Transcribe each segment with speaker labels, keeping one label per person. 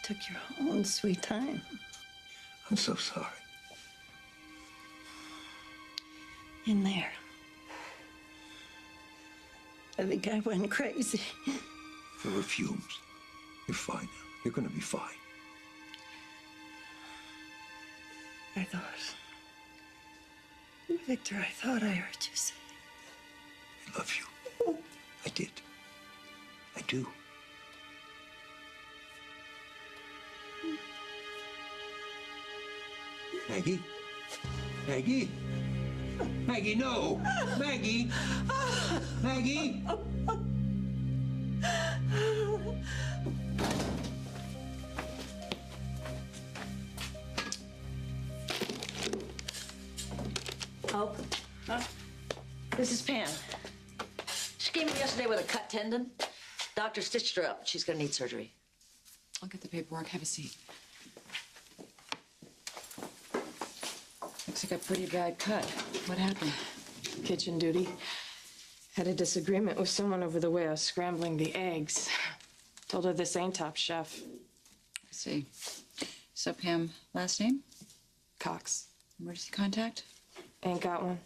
Speaker 1: took your own sweet time.
Speaker 2: I'm so sorry.
Speaker 1: In there. I think I went crazy.
Speaker 2: There were fumes. You're fine now. You're gonna be fine.
Speaker 1: I thought... Victor, I thought I heard you say...
Speaker 2: I love you. I did. I do. Maggie? Maggie? Maggie, no! Maggie! Maggie!
Speaker 3: Hope? Huh? This is Pam. She came in yesterday with a cut tendon. Doctor stitched her up. She's gonna need surgery.
Speaker 4: I'll get the paperwork. Have a seat. Looks like a pretty bad cut. What happened?
Speaker 5: Kitchen duty. Had a disagreement with someone over the way I was scrambling the eggs. Told her this ain't Top Chef.
Speaker 4: I see. So, Pam, last name?
Speaker 5: Cox.
Speaker 4: Emergency contact?
Speaker 5: Ain't got one.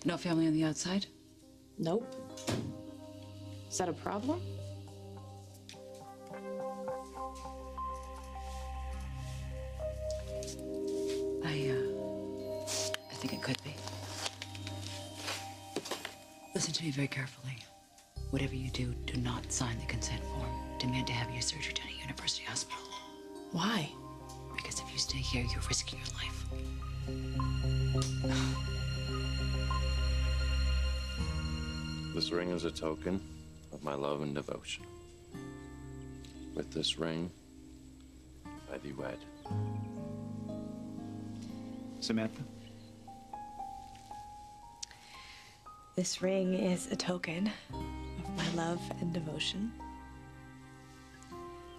Speaker 4: No family on the outside?
Speaker 5: Nope. Is that a problem?
Speaker 4: I think it could be. Listen to me very carefully. Whatever you do, do not sign the consent form. Demand to have your surgery done at University Hospital.
Speaker 5: Why?
Speaker 4: Because if you stay here, you're risking your life.
Speaker 6: This ring is a token of my love and devotion. With this ring, I thee wed.
Speaker 7: Samantha?
Speaker 8: This ring is a token of my love and devotion.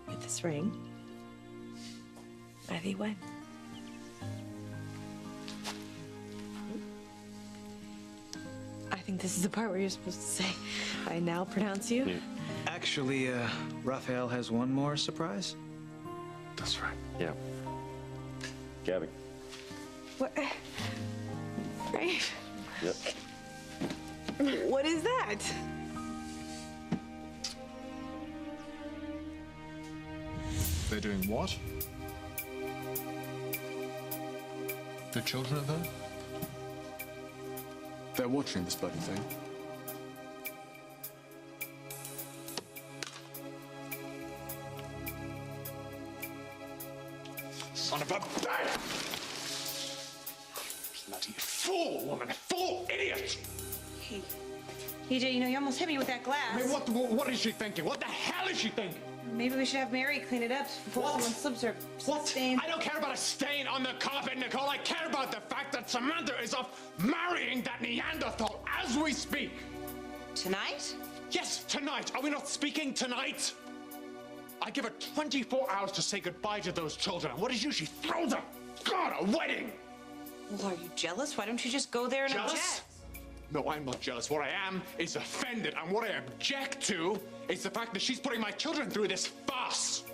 Speaker 8: With this ring, I thee wed. I think this is the part where you're supposed to say, I now pronounce you.
Speaker 6: Yeah.
Speaker 7: Actually, Raphael has one more surprise.
Speaker 6: That's right. Yeah. Gabby.
Speaker 8: What? Rafe,
Speaker 6: Yep.
Speaker 8: what is that?
Speaker 9: They're doing what? The children are there? They're watching this bloody thing.
Speaker 10: Son of a bitch! Bloody fool, woman! Fool, idiot!
Speaker 11: Hey, EJ, you know, you almost hit me with that glass.
Speaker 10: I mean, what is she thinking? What the hell is she thinking?
Speaker 11: Maybe we should have Mary clean it up before someone slips her stain.
Speaker 10: I don't care about a stain on the carpet, Nicole. I care about the fact that Samantha is off marrying that Neanderthal as we speak.
Speaker 11: Tonight?
Speaker 10: Yes, tonight. Are we not speaking tonight? I give her 24 hours to say goodbye to those children. And what does she throw them? God, a wedding!
Speaker 11: Well, are you jealous? Why don't you just go there and
Speaker 10: Jealous?
Speaker 11: object?
Speaker 10: No, I'm not jealous. What I am is offended. And what I object to is the fact that she's putting my children through this farce.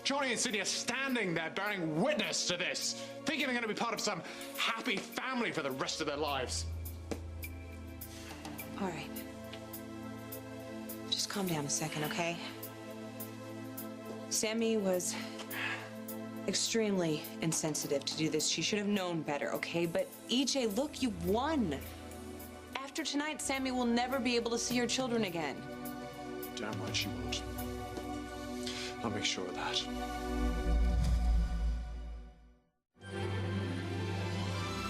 Speaker 10: Johnny and Sydney are standing there bearing witness to this, thinking they're going to be part of some happy family for the rest of their lives.
Speaker 11: All right. Just calm down a second, okay? Sammy was extremely insensitive to do this. She should have known better, okay? But EJ, look, you won. After tonight, Sammy will never be able to see her children again.
Speaker 10: Damn right she won't. I'll make sure of that.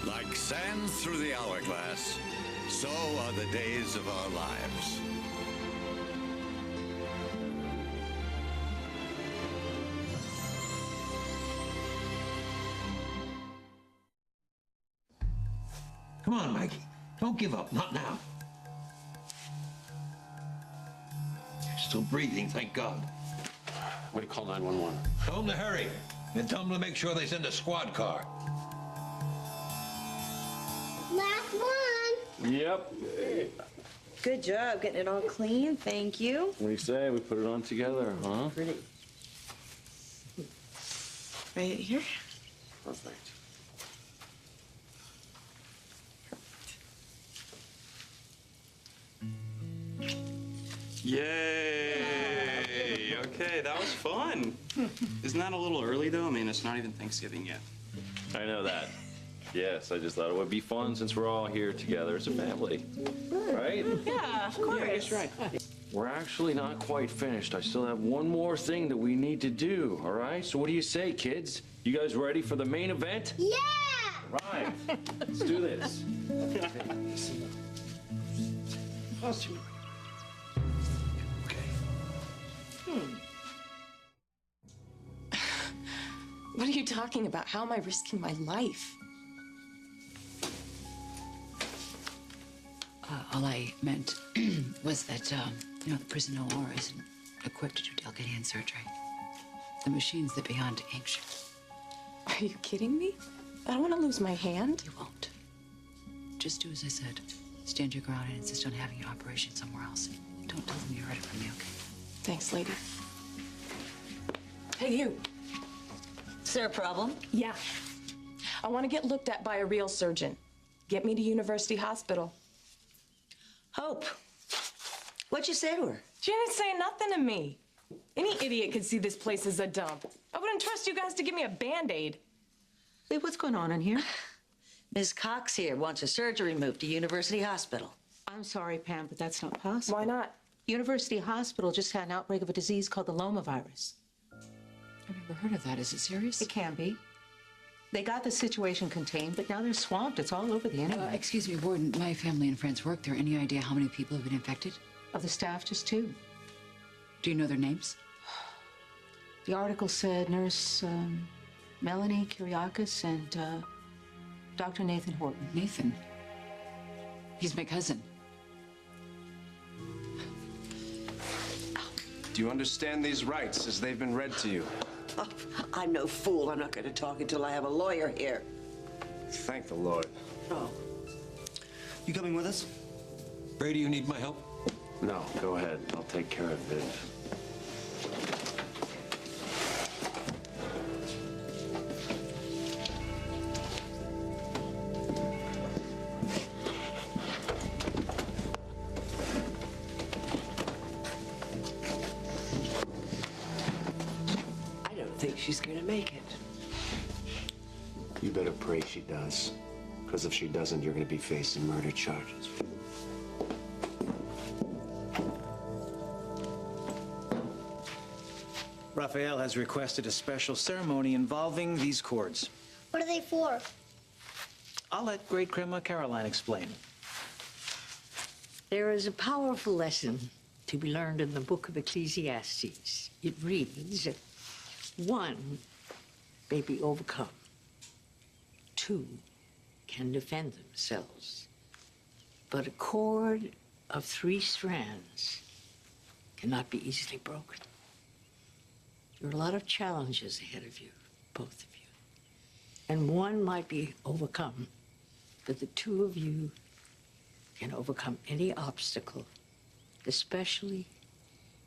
Speaker 12: Like sand through the hourglass, so are the days of our lives.
Speaker 2: Come on, Maggie. Don't give up. Not now. You're still breathing, thank God.
Speaker 6: Way to call 911.
Speaker 2: Tell them to hurry. And tell them to make sure they send a squad car.
Speaker 13: Last one.
Speaker 6: Yep.
Speaker 3: Good job getting it all clean. Thank you.
Speaker 6: What do you say? We put it on together, huh?
Speaker 3: Pretty.
Speaker 5: Right here?
Speaker 6: Perfect.
Speaker 13: Yay! Okay, that was fun. Isn't that a little early, though? I mean, it's not even Thanksgiving yet.
Speaker 6: I know that. Yes, I just thought it would be fun since we're all here together as a family. Right?
Speaker 5: Yeah, of course.
Speaker 13: Yeah, I guess you're right.
Speaker 6: We're actually not quite finished. I still have one more thing that we need to do, all right? So what do you say, kids? You guys ready for the main event?
Speaker 14: Yeah!
Speaker 6: All right, let's do this.
Speaker 5: What are you talking about? How am I risking my life?
Speaker 4: All I meant was that, the prison OR isn't equipped to do delicate hand surgery. The machine's the beyond ancient.
Speaker 5: Are you kidding me? I don't want to lose my hand.
Speaker 4: You won't. Just do as I said. Stand your ground and insist on having your operation somewhere else. Don't tell them you heard it from me, okay?
Speaker 5: Thanks, lady. Hey, you.
Speaker 3: Is there a problem?
Speaker 5: Yeah. I want to get looked at by a real surgeon. Get me to University Hospital.
Speaker 3: Hope. What'd you say to her?
Speaker 5: She didn't say nothing to me. Any idiot could see this place as a dump. I wouldn't trust you guys to give me a Band-Aid.
Speaker 3: Lee, what's going on in here? Ms. Cox here wants her surgery moved to University Hospital.
Speaker 15: I'm sorry, Pam, but that's not possible.
Speaker 5: Why not?
Speaker 15: University Hospital just had an outbreak of a disease called the Loma virus.
Speaker 4: I've never heard of that. Is it serious?
Speaker 15: It can be. They got the situation contained, but now they're swamped. It's all over the internet.
Speaker 4: Excuse me, Warden. My family and friends work there. Any idea how many people have been infected?
Speaker 15: Of the staff, just 2.
Speaker 4: Do you know their names?
Speaker 15: The article said Nurse Melanie Kyriakis and Dr. Nathan Horton.
Speaker 4: Nathan? He's my cousin.
Speaker 16: Do you understand these rights as they've been read to you?
Speaker 17: Oh, I'm no fool. I'm not going to talk until I have a lawyer here.
Speaker 16: Thank the Lord.
Speaker 17: Oh.
Speaker 2: You coming with us? Brady, you need my help?
Speaker 6: No, go ahead. I'll take care of it.
Speaker 17: I don't think she's going to make it.
Speaker 16: You better pray she does. Because if she doesn't, you're going to be facing murder charges.
Speaker 7: Raphael has requested a special ceremony involving these cords.
Speaker 14: What are they for?
Speaker 7: I'll let Great Grandma Caroline explain.
Speaker 18: There is a powerful lesson to be learned in the book of Ecclesiastes. It reads, 1 may be overcome. 2 can defend themselves. But a cord of 3 strands cannot be easily broken. There are a lot of challenges ahead of you, both of you. And one might be overcome, but the 2 of you can overcome any obstacle, especially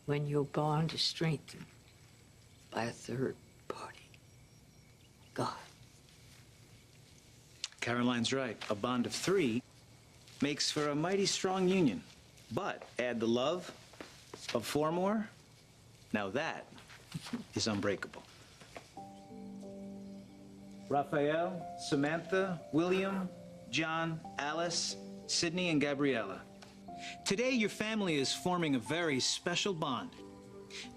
Speaker 18: when your bond is strengthened by a 3rd party, God.
Speaker 7: Caroline's right. A bond of 3 makes for a mighty strong union. But add the love of 4 more, now that is unbreakable. Raphael, Samantha, William, John, Alice, Sydney, and Gabriella. Today, your family is forming a very special bond.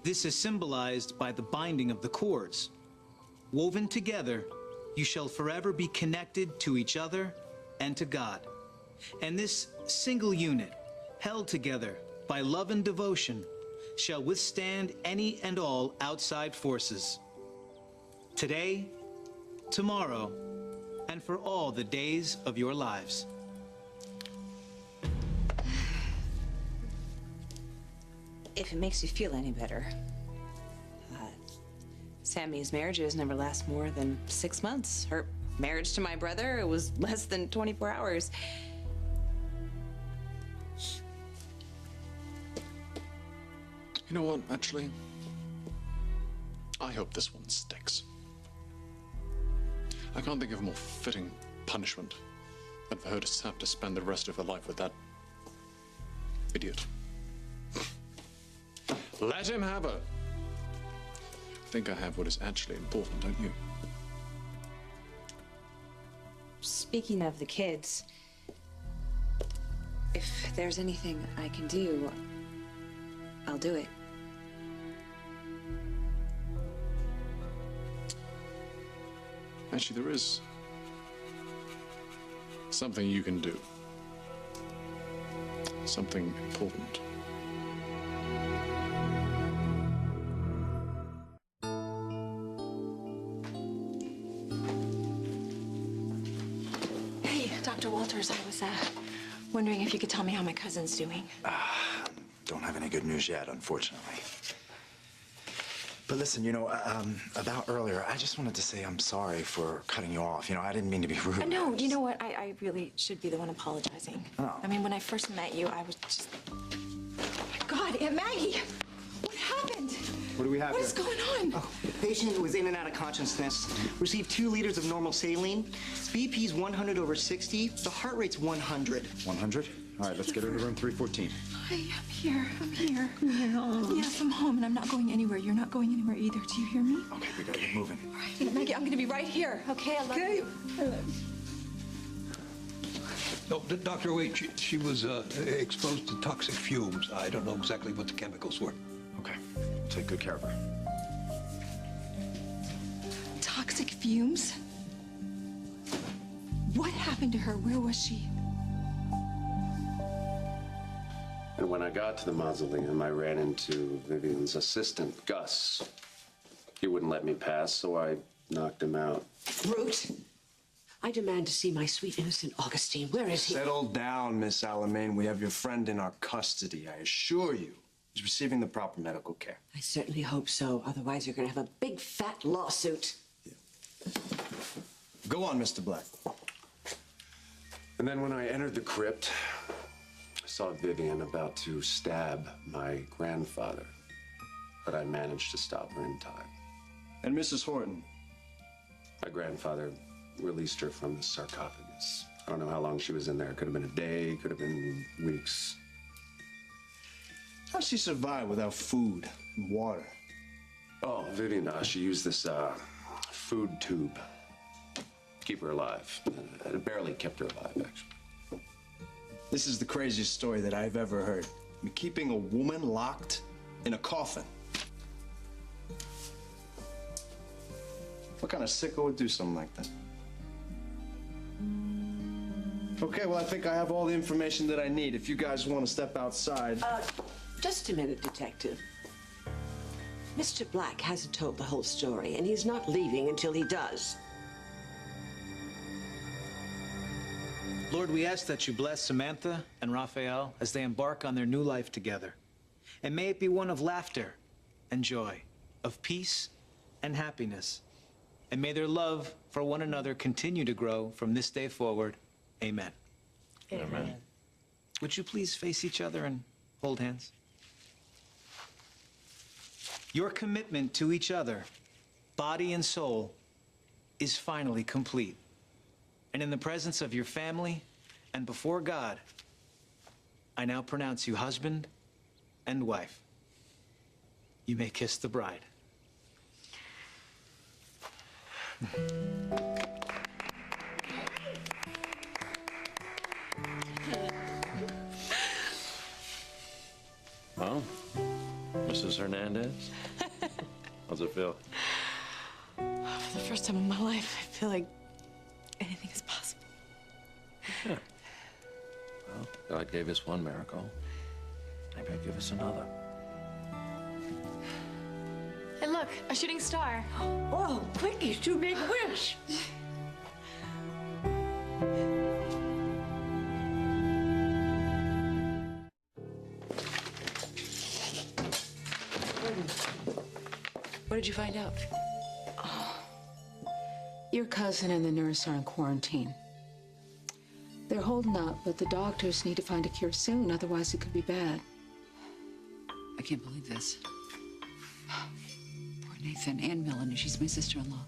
Speaker 7: This is symbolized by the binding of the cords. Woven together, you shall forever be connected to each other and to God. And this single unit, held together by love and devotion, shall withstand any and all outside forces. Today, tomorrow, and for all the days of your lives.
Speaker 11: If it makes you feel any better, Sammy's marriages never last more than 6 months. Her marriage to my brother, it was less than 24 hours.
Speaker 9: You know what, actually? I hope this one sticks. I can't think of a more fitting punishment than for her to have to spend the rest of her life with that idiot. Let him have her. I think I have what is actually important, don't you?
Speaker 11: Speaking of the kids, if there's anything I can do, I'll do it.
Speaker 9: Actually, there is something you can do. Something important.
Speaker 5: Hey, Dr. Walters, I was wondering if you could tell me how my cousin's doing.
Speaker 14: Don't have any good news yet, unfortunately. But listen, you know, about earlier, I just wanted to say I'm sorry for cutting you off. You know, I didn't mean to be rude.
Speaker 5: No, you know what? I really should be the one apologizing.
Speaker 14: Oh.
Speaker 5: I mean, when I first met you, I was just... Oh, my God, Aunt Maggie! What happened?
Speaker 19: What do we have
Speaker 5: What
Speaker 19: here?
Speaker 5: is going on?
Speaker 19: Oh, the patient was in and out of consciousness. Received 2 liters of normal saline. BP's 100 over 60. The heart rate's 100.
Speaker 14: 100? All right, let's get her to room 314.
Speaker 5: Hi, I'm here. I'm here. Yes, I'm home, and I'm not going anywhere. You're not going anywhere either. Do you hear me?
Speaker 14: Okay, we gotta get moving.
Speaker 5: All right, Aunt Maggie, I'm going to be right here. Okay, I love you. I love you.
Speaker 2: No, Dr. Wade, she was exposed to toxic fumes. I don't know exactly what the chemicals were.
Speaker 14: Okay, take good care of her.
Speaker 5: Toxic fumes? What happened to her? Where was she?
Speaker 16: And when I got to the mausoleum, I ran into Vivian's assistant, Gus. He wouldn't let me pass, so I knocked him out.
Speaker 17: Brute! I demand to see my sweet innocent Augustine. Where is he?
Speaker 20: Settle down, Miss Alamein. We have your friend in our custody. I assure you, he's receiving the proper medical care.
Speaker 17: I certainly hope so. Otherwise, you're going to have a big fat lawsuit.
Speaker 20: Go on, Mr. Black.
Speaker 16: And then when I entered the crypt, I saw Vivian about to stab my grandfather, but I managed to stop her in time.
Speaker 20: And Mrs. Horton?
Speaker 16: My grandfather released her from the sarcophagus. I don't know how long she was in there. It could have been a day, could have been weeks.
Speaker 20: How'd she survive without food and water?
Speaker 16: Oh, Vivian, she used this food tube to keep her alive. It barely kept her alive, actually.
Speaker 20: This is the craziest story that I've ever heard. I mean, keeping a woman locked in a coffin. What kind of sicko would do something like that? Okay, well, I think I have all the information that I need. If you guys want to step outside.
Speaker 17: Just a minute, Detective. Mr. Black hasn't told the whole story, and he's not leaving until he does.
Speaker 7: Lord, we ask that you bless Samantha and Raphael as they embark on their new life together. And may it be one of laughter and joy, of peace and happiness. And may their love for one another continue to grow from this day forward. Amen.
Speaker 6: Amen.
Speaker 7: Would you please face each other and hold hands? Your commitment to each other, body and soul, is finally complete. And in the presence of your family and before God, I now pronounce you husband and wife. You may kiss the bride.
Speaker 6: Well, Mrs. Hernandez, how's it feel?
Speaker 5: For the first time in my life, I feel like anything is possible.
Speaker 6: Yeah. Well, God gave us one miracle. Maybe He'll give us another.
Speaker 5: Hey, look, a shooting star.
Speaker 17: Oh, quickies, 2 big wish.
Speaker 4: What did you find out? Your cousin and the nurse are in quarantine. They're holding up, but the doctors need to find a cure soon, otherwise it could be bad. I can't believe this. Poor Nathan and Melanie. She's my sister-in-law.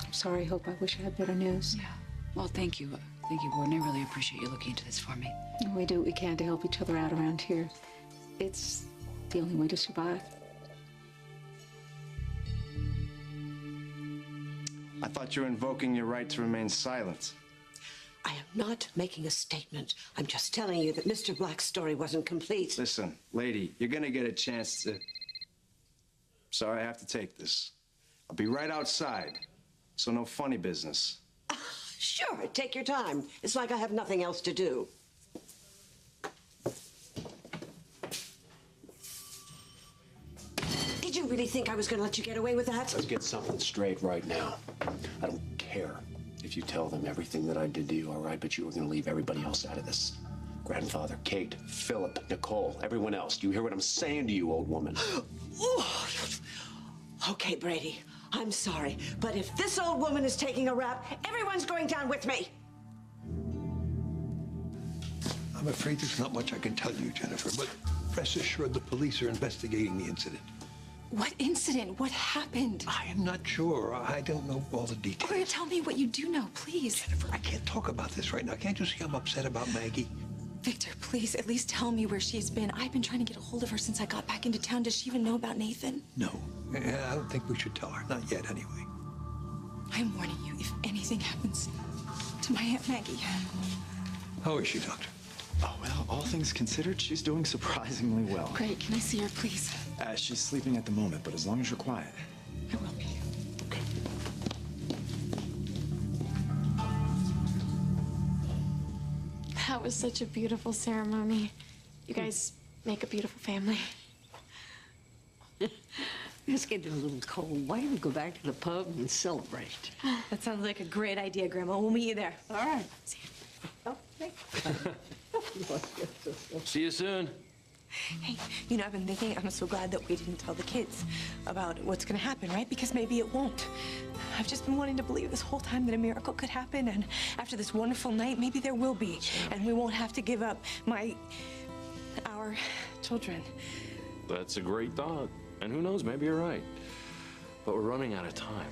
Speaker 15: I'm sorry, Hope. I wish I had better news.
Speaker 4: Yeah. Well, thank you. Thank you, Warden. I really appreciate you looking into this for me.
Speaker 15: We do what we can to help each other out around here. It's the only way to survive.
Speaker 20: I thought you were invoking your right to remain silent.
Speaker 17: I am not making a statement. I'm just telling you that Mr. Black's story wasn't complete.
Speaker 20: Listen, lady, you're gonna get a chance to... Sorry, I have to take this. I'll be right outside, so no funny business.
Speaker 17: Sure, take your time. It's like I have nothing else to do. Did you really think I was going to let you get away with that?
Speaker 16: Let's get something straight right now. I don't care if you tell them everything that I did to you, all right? But you are going to leave everybody else out of this. Grandfather, Kate, Philip, Nicole, everyone else. Do you hear what I'm saying to you, old woman?
Speaker 17: Okay, Brady. I'm sorry, but if this old woman is taking a rap, everyone's going down with me.
Speaker 2: I'm afraid there's not much I can tell you, Jennifer, but rest assured the police are investigating the incident.
Speaker 5: What incident? What happened?
Speaker 2: I am not sure. I don't know all the details.
Speaker 5: Or tell me what you do know, please.
Speaker 2: Jennifer, I can't talk about this right now. Can't you see I'm upset about Maggie?
Speaker 5: Victor, please, at least tell me where she's been. I've been trying to get a hold of her since I got back into town. Does she even know about Nathan?
Speaker 2: No. I don't think we should tell her. Not yet, anyway.
Speaker 5: I'm warning you, if anything happens to my Aunt Maggie.
Speaker 2: How is she, Doctor?
Speaker 14: Oh, well, all things considered, she's doing surprisingly well.
Speaker 5: Great. Can I see her, please?
Speaker 14: She's sleeping at the moment, but as long as you're quiet.
Speaker 5: I will be. That was such a beautiful ceremony. You guys make a beautiful family.
Speaker 18: It's getting a little cold. Why don't we go back to the pub and celebrate?
Speaker 5: That sounds like a great idea, Grandma. We'll meet you there.
Speaker 18: All right.
Speaker 5: See you.
Speaker 6: See you soon.
Speaker 5: Hey, you know, I've been thinking, I'm so glad that we didn't tell the kids about what's gonna happen, right? Because maybe it won't. I've just been wanting to believe this whole time that a miracle could happen, and after this wonderful night, maybe there will be, and we won't have to give up our children.
Speaker 6: That's a great thought. And who knows, maybe you're right. But we're running out of time.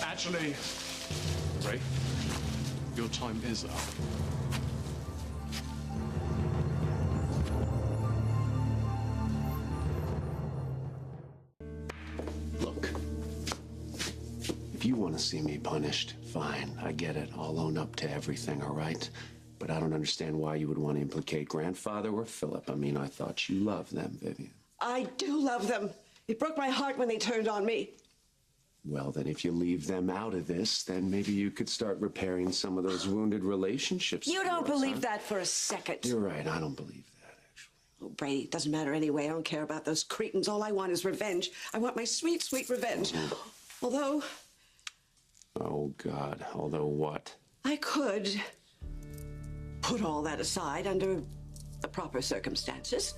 Speaker 10: Actually, Ray, your time is up.
Speaker 16: Look, if you want to see me punished, fine. I get it. I'll own up to everything, all right? But I don't understand why you would want to implicate Grandfather or Philip. I mean, I thought you loved them, Vivian.
Speaker 17: I do love them. It broke my heart when they turned on me.
Speaker 16: Well, then if you leave them out of this, then maybe you could start repairing some of those wounded relationships.
Speaker 17: You don't believe that for a second.
Speaker 16: You're right. I don't believe that, actually.
Speaker 17: Oh, Brady, it doesn't matter anyway. I don't care about those cretins. All I want is revenge. I want my sweet, sweet revenge. Although...
Speaker 16: Oh, God. Although what?
Speaker 17: I could put all that aside under the proper circumstances.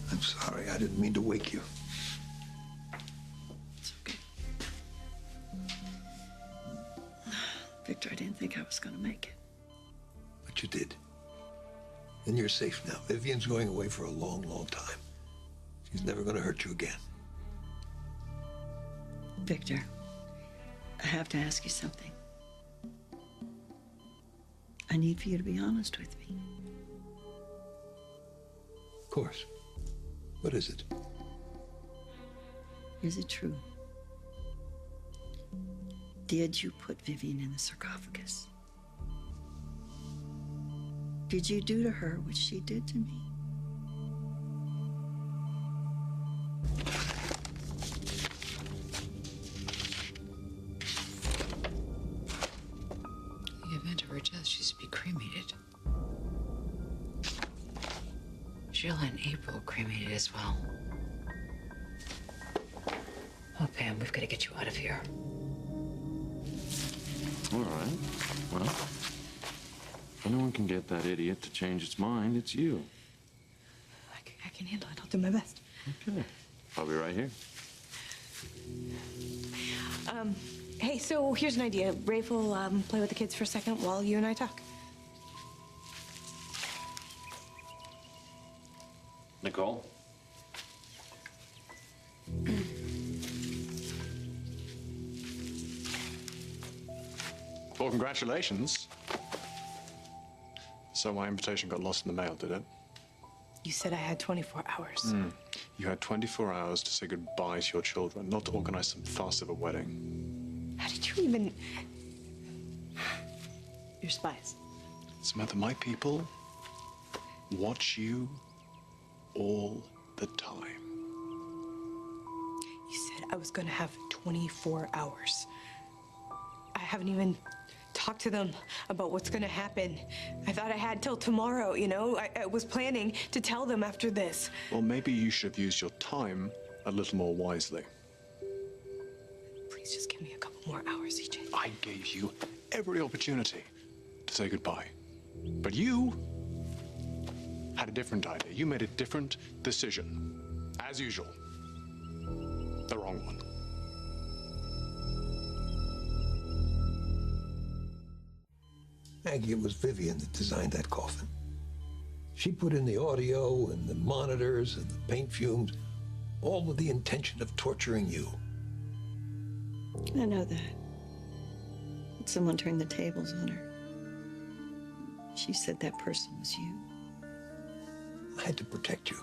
Speaker 2: I'm sorry. I didn't mean to wake you.
Speaker 1: It's okay. Victor, I didn't think I was going to make it.
Speaker 2: But you did. And you're safe now. Vivian's going away for a long, long time. She's never going to hurt you again.
Speaker 1: Victor, I have to ask you something. I need for you to be honest with me.
Speaker 2: Of course. What is it?
Speaker 1: Is it true? Did you put Vivian in the sarcophagus? Did you do to her what she did to me?
Speaker 4: In the event of her death, she's to be cremated. Jill and April cremated as well. Oh, Pam, we've got to get you out of here.
Speaker 6: All right. Well, if anyone can get that idiot to change its mind, it's you.
Speaker 5: I can handle it. I'll do my best.
Speaker 6: Okay. I'll be right here.
Speaker 5: Hey, so here's an idea. Rafe will play with the kids for a second while you and I talk.
Speaker 6: Nicole?
Speaker 9: Well, congratulations. So my invitation got lost in the mail, did it?
Speaker 5: You said I had 24 hours.
Speaker 9: You had 24 hours to say goodbye to your children, not to organize some farce of a wedding.
Speaker 5: How did you even... You're spies.
Speaker 9: Samantha, my people watch you all the time.
Speaker 5: You said I was gonna have 24 hours. I haven't even talked to them about what's gonna happen. I thought I had till tomorrow, you know? I was planning to tell them after this.
Speaker 9: Well, maybe you should have used your time a little more wisely.
Speaker 5: Please just give me a couple more hours, EJ.
Speaker 9: I gave you every opportunity to say goodbye. But you had a different idea. You made a different decision. As usual. The wrong one.
Speaker 2: Maggie, it was Vivian that designed that coffin. She put in the audio and the monitors and the paint fumes, all with the intention of torturing you.
Speaker 1: I know that. But someone turned the tables on her. She said that person was you.
Speaker 2: I had to protect you.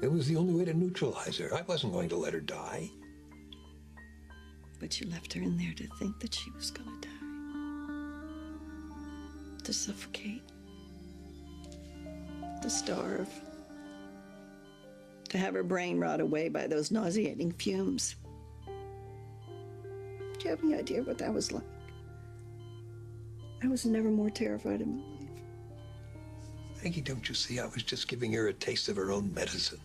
Speaker 2: It was the only way to neutralize her. I wasn't going to let her die.
Speaker 1: But you left her in there to think that she was gonna die. To suffocate. To starve. To have her brain rot away by those nauseating fumes. Do you have any idea what that was like? I was never more terrified in my life.
Speaker 2: Maggie, don't you see? I was just giving her a taste of her own medicine.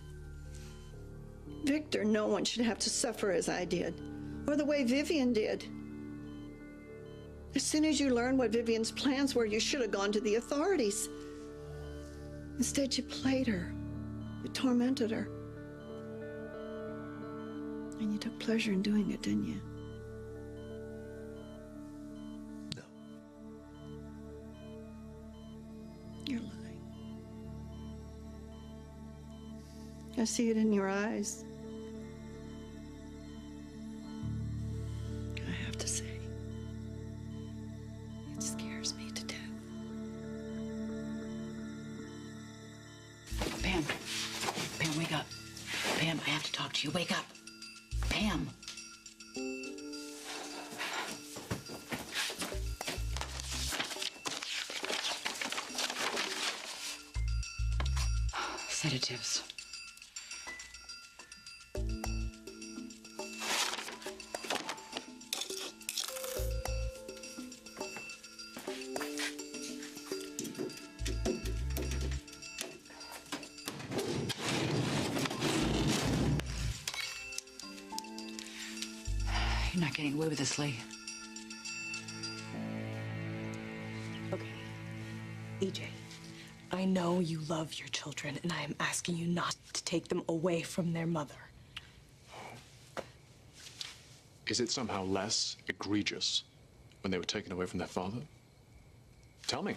Speaker 1: Victor, no one should have to suffer as I did, or the way Vivian did. As soon as you learned what Vivian's plans were, you should have gone to the authorities. Instead, you played her. You tormented her. And you took pleasure in doing it, didn't you?
Speaker 2: No.
Speaker 1: You're lying. I see it in your eyes. I have to say, it scares me to death.
Speaker 4: Pam. Pam, wake up. Pam, I have to talk to you. Wake up. Pam. Sedatives. You're not getting away with this, Lee.
Speaker 5: Okay. EJ, I know you love your children, and I am asking you not to take them away from their mother.
Speaker 9: Is it somehow less egregious when they were taken away from their father? Tell me.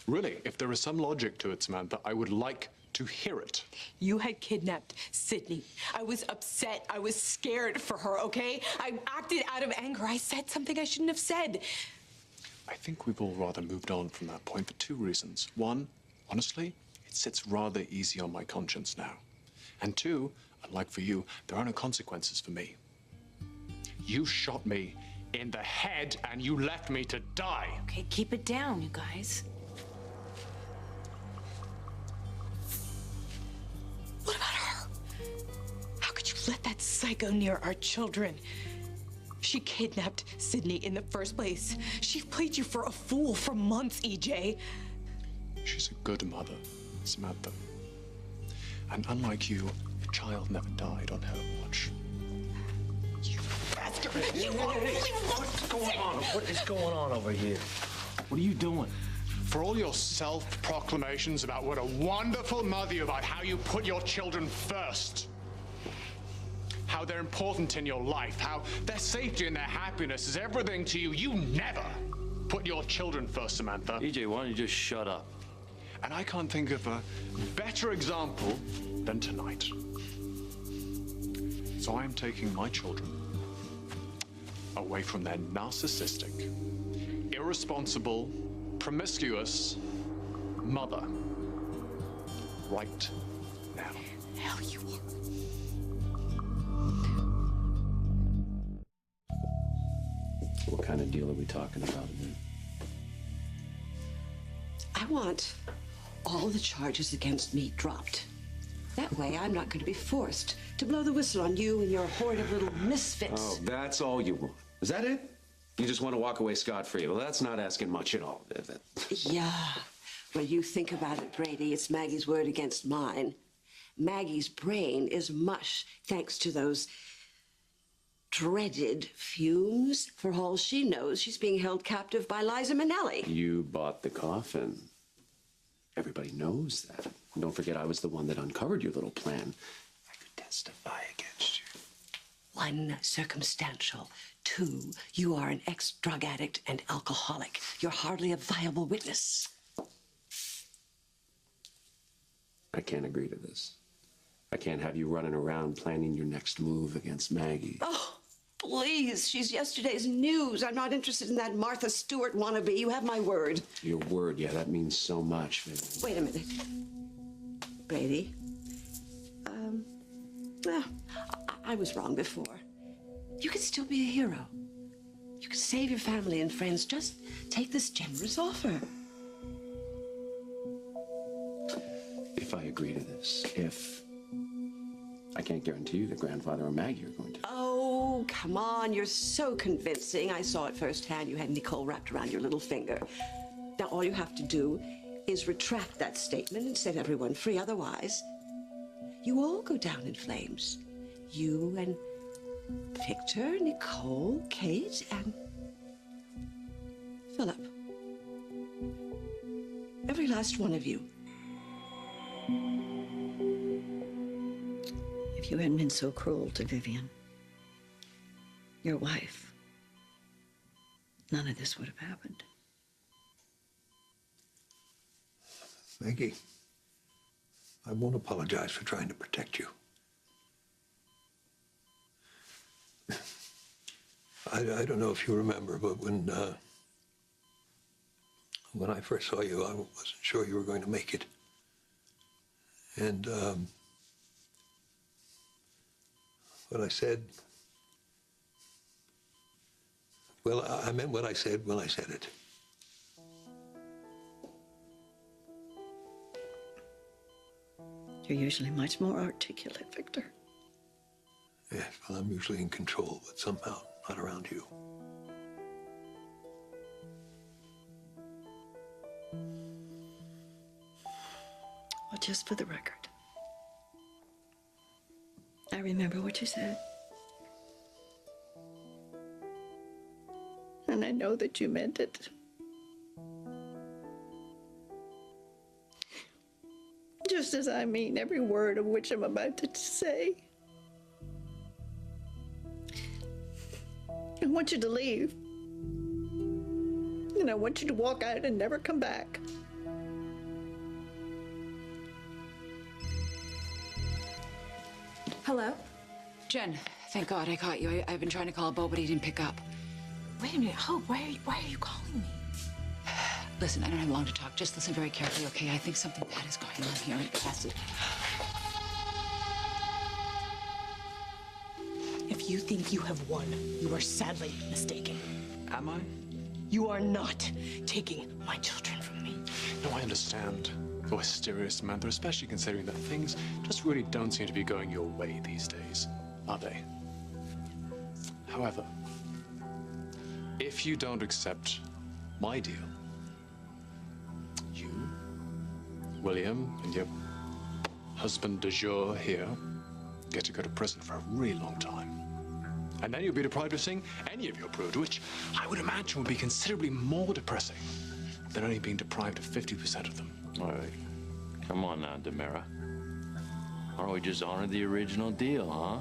Speaker 9: Really, if there is some logic to it, Samantha, I would like to hear it.
Speaker 5: You had kidnapped Sydney. I was upset. I was scared for her, okay? I acted out of anger. I said something I shouldn't have said.
Speaker 9: I think we've all rather moved on from that point for two reasons. One, honestly, it sits rather easy on my conscience now. And two, unlike for you, there are no consequences for me. You shot me in the head and you left me to die.
Speaker 11: Okay, keep it down, you guys.
Speaker 5: What about her? How could you let that psycho near our children? She kidnapped Sydney in the first place. She played you for a fool for months, EJ.
Speaker 9: She's a good mother, Samantha. And unlike you, a child never died on her watch.
Speaker 5: You bastard! You
Speaker 20: What's going on? What is going on over here? What are you doing?
Speaker 10: For all your self-proclamations about what a wonderful mother you are, how you put your children first, how how they're important in your life, how their safety and their happiness is everything to you. You never put your children first, Samantha.
Speaker 6: EJ, why don't you just shut up?
Speaker 9: And I can't think of a better example than tonight. So I am taking my children away from their narcissistic, irresponsible, promiscuous mother right now.
Speaker 5: Hell, you are.
Speaker 16: What kind of deal are we talking about?
Speaker 17: I want all the charges against me dropped. That way, I'm not going to be forced to blow the whistle on you and your horde of little misfits.
Speaker 16: Oh, that's all you want. Is that it? You just want to walk away scot-free? Well, that's not asking much at all.
Speaker 17: Yeah. Well, you think about it, Brady. It's Maggie's word against mine. Maggie's brain is mush thanks to those dreaded fumes. For all she knows, she's being held captive by Liza Minnelli.
Speaker 16: You bought the coffin. Everybody knows that. Don't forget, I was the one that uncovered your little plan. I could testify against you.
Speaker 17: One, circumstantial. Two, you are an ex-drug addict and alcoholic. You're hardly a viable witness.
Speaker 16: I can't agree to this. I can't have you running around planning your next move against Maggie.
Speaker 17: Oh, please. She's yesterday's news. I'm not interested in that Martha Stewart wannabe. You have my word.
Speaker 16: Your word, yeah, that means so much.
Speaker 17: Wait a minute. Brady. Well, I was wrong before. You can still be a hero. You can save your family and friends. Just take this generous offer.
Speaker 16: If I agree to this, if I can't guarantee you that grandfather or Maggie are going to.
Speaker 17: Oh, come on. You're so convincing. I saw it firsthand. You had Nicole wrapped around your little finger. Now, all you have to do is retract that statement and set everyone free. Otherwise, you all go down in flames. You and Victor, Nicole, Kate, and Philip. Every last one of you.
Speaker 1: If you hadn't been so cruel to Vivian, your wife, none of this would have happened.
Speaker 2: Maggie, I won't apologize for trying to protect you. I don't know if you remember, but when I first saw you, I wasn't sure you were going to make it. And what I said, well, I meant what I said when I said it.
Speaker 1: You're usually much more articulate, Victor.
Speaker 2: Yes, well, I'm usually in control, but somehow not around you.
Speaker 1: Well, just for the record, I remember what you said. And I know that you meant it. Just as I mean every word of which I'm about to say. I want you to leave. And I want you to walk out and never come back.
Speaker 4: Hello? Jen, thank God I caught you. I've been trying to call Bo, but he didn't pick up.
Speaker 5: Wait a minute, Hope, why are you calling me?
Speaker 4: Listen, I don't have long to talk. Just listen very carefully, okay? I think something bad is going on here. It has to.
Speaker 5: If you think you have won, you are sadly mistaken.
Speaker 9: Am I?
Speaker 5: You are not taking my children from me.
Speaker 9: No, I understand. You're hysterious, Samantha, especially considering that things just really don't seem to be going your way these days, are they? However, if you don't accept my deal, you, William, and your husband de jour here get to go to prison for a really long time. And then you'll be deprived of seeing any of your brood, which I would imagine would be considerably more depressing than only being deprived of 50% of them.
Speaker 6: All right. Come on now, Demira. Why don't we just honor the original deal, huh?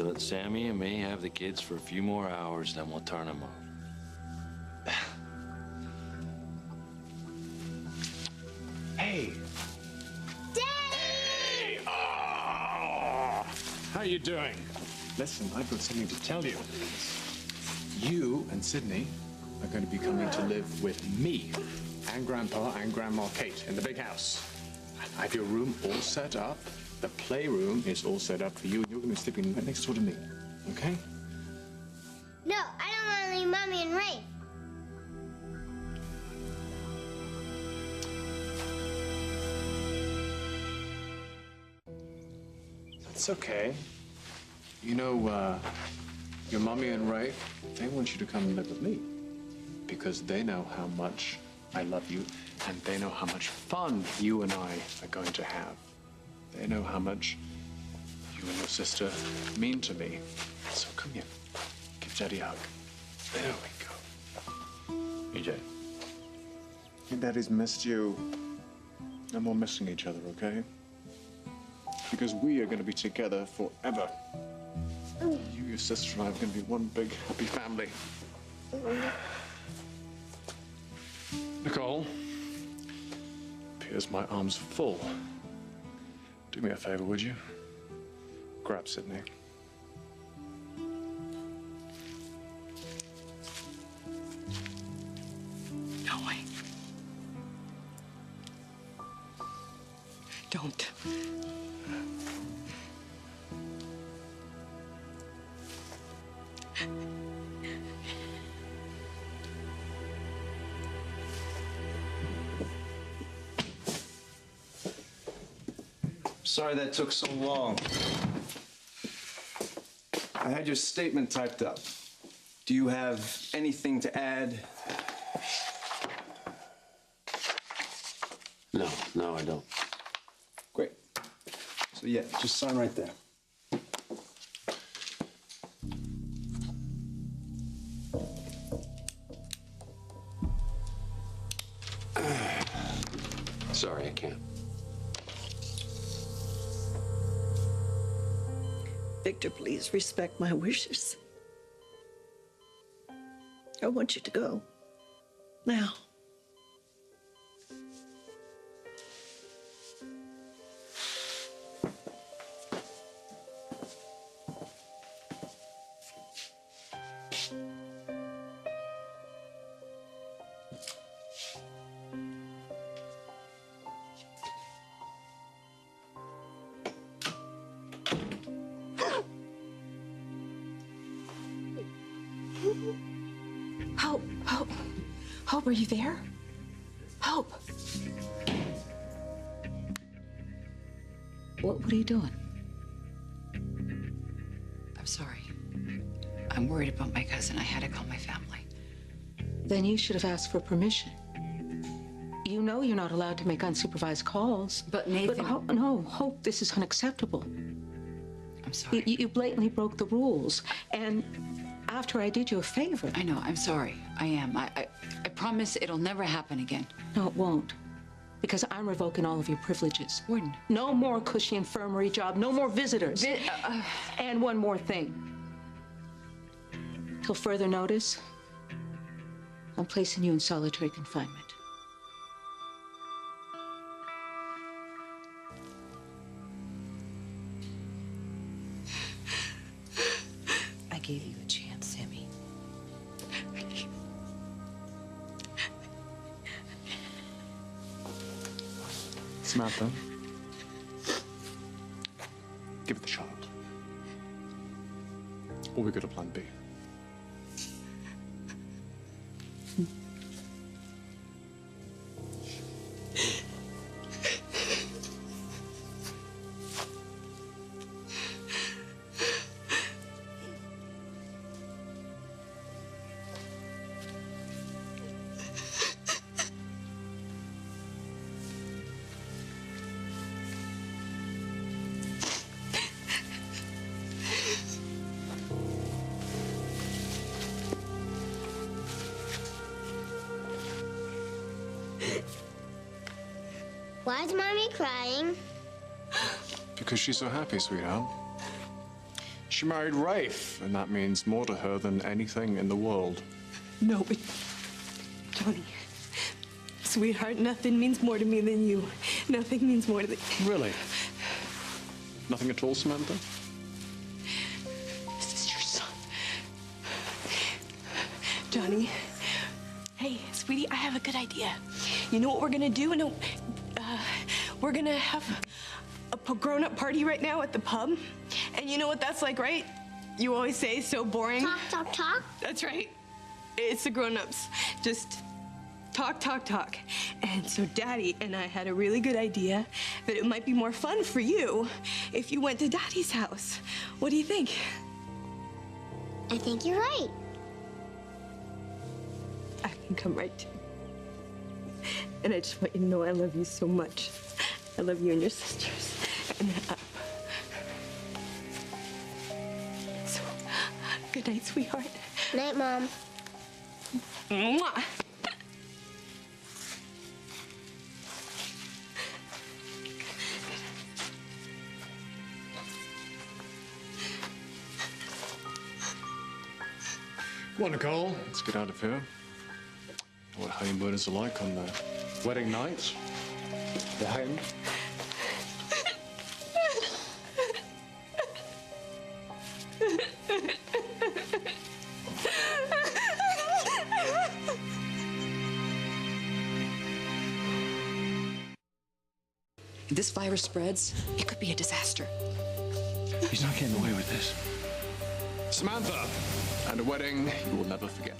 Speaker 6: You let Sammy and me have the kids for a few more hours, then we'll turn them over.
Speaker 9: Hey.
Speaker 10: Daddy!
Speaker 9: How you doing? Listen, I've got something to tell you. You and Sydney are going to be coming to live with me and Grandpa and Grandma Kate in the big house. I have your room all set up. The playroom is all set up for you, and you're going to be sleeping right next door to me. Okay?
Speaker 21: No, I don't want to leave Mommy and Ray.
Speaker 9: That's okay. You know, your mommy and Ray, they want you to come and live with me because they know how much I love you, and they know how much fun you and I are going to have. They know how much you and your sister mean to me. So come here. Give Daddy a hug. There we go.
Speaker 6: EJ.
Speaker 9: Your daddy's missed you. No more missing each other, okay? Because we are going to be together forever. You, your sister, and I are going to be one big happy family. Nicole, appears my arms are full. Do me a favor, would you? Grab Sydney.
Speaker 17: No way. Don't.
Speaker 20: Sorry that took so long. I had your statement typed up. Do you have anything to add?
Speaker 16: No, I don't.
Speaker 20: Great. So yeah, just sign right there.
Speaker 16: Sorry, I can't.
Speaker 1: Victor, please respect my wishes. I want you to go. Now.
Speaker 5: Hope, are you there? Hope.
Speaker 4: What are you doing? I'm sorry. I'm worried about my cousin. I had to call my family.
Speaker 15: Then you should have asked for permission. You know you're not allowed to make unsupervised calls.
Speaker 4: But Nathan...
Speaker 15: No, Hope, this is unacceptable.
Speaker 4: I'm sorry.
Speaker 15: You blatantly broke the rules. And after I did you a favor.
Speaker 4: I know, I'm sorry. I am. I promise it'll never happen again.
Speaker 15: No, it won't. Because I'm revoking all of your privileges.
Speaker 4: Warden.
Speaker 15: No more cushy infirmary job. No more visitors. And one more thing. Till further notice, I'm placing you in solitary confinement.
Speaker 11: I gave you a chance, Sammy.
Speaker 9: Samantha, give it the shot. Or we go to plan B.
Speaker 21: Why is Mommy crying?
Speaker 9: Because she's so happy, sweetheart. She married Rafe, and that means more to her than anything in the world.
Speaker 5: No, but Johnny, sweetheart, nothing means more to me than you. Nothing means more to me.
Speaker 9: Really? Nothing at all, Samantha?
Speaker 5: This is your son. Johnny. Hey, sweetie, I have a good idea. You know what we're gonna do? No, we're gonna have a grown-up party right now at the pub. And you know what that's like, right? You always say so boring.
Speaker 21: Talk, talk, talk?
Speaker 5: That's right. It's the grown-ups. Just talk, talk, talk. And so Daddy and I had a really good idea that it might be more fun for you if you went to Daddy's house. What do you think?
Speaker 21: I think you're right.
Speaker 5: I think I'm right too. And I just want you to know I love you so much. I love you and your sisters. And so, good night, sweetheart.
Speaker 21: Night, Mom.
Speaker 5: Mwah.
Speaker 9: Come on, Nicole. Let's get out of here. What honeymooners are like on their wedding night. They're home.
Speaker 4: If this virus spreads, it could be a disaster.
Speaker 20: He's not getting away with this.
Speaker 9: Samantha! And a wedding you will never forget.